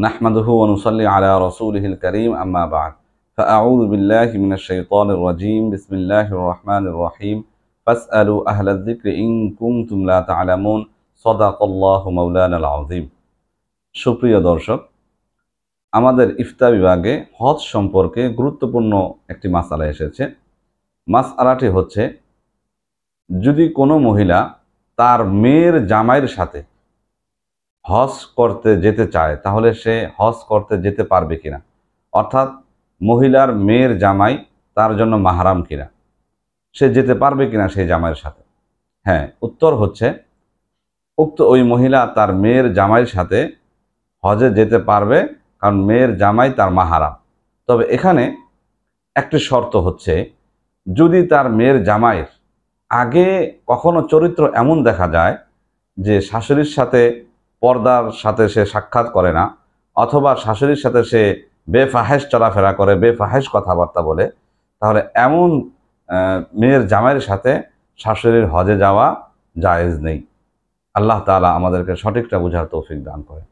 নাহমাদুহু ওয়া নুসাল্লি আলা রাসূলিহিল কারীম আম্মা বা'দ ফাআউযু বিল্লাহি মিনাশ শাইতানির রাজীম বিসমিল্লাহির রহমানির রহিম ফাসআলু আহলায যিকরি ইন কুনতুম লা তা'লামুন সাদাকাল্লাহু মাওলানাল আযীম। সুপ্রিয় দর্শক, আমাদের ইফতা বিভাগে হজ সম্পর্কে গুরুত্বপূর্ণ একটি মাসআলা এসেছে। মাসআলাটি হচ্ছে, যদি কোনো মহিলা তার মেয়ের জামাইয়ের সাথে হজ করতে যেতে চায় তাহলে সে হজ করতে যেতে পারবে কিনা, অর্থাৎ মহিলার মেয়ের জামাই তার জন্য মাহরাম কিনা, সে যেতে পারবে কিনা সেই জামাইয়ের সাথে। হ্যাঁ, উত্তর হচ্ছে ওই মহিলা তার মেয়ের জামাইয়ের সাথে হজে যেতে পারবে, কারণ মেয়ের জামাই তার মাহরাম। তবে এখানে একটি শর্ত হচ্ছে, যদি তার মেয়ের জামাইয়ের আগে কখনো চরিত্র এমন দেখা যায় যে শাশুড়ির সাথে পর্দার সাথে সে সাক্ষাৎ করে না, অথবা শাশুড়ির সাথে সে বেফাহেশ চলাফেরা করে, বেফাহেশ কথাবার্তা বলে, তাহলে এমন মেয়ের জামাইয়ের সাথে শাশুড়ির হজে যাওয়া জায়েজ নেই। আল্লাহ তাআলা আমাদেরকে সঠিকটা বোঝার তৌফিক দান করে।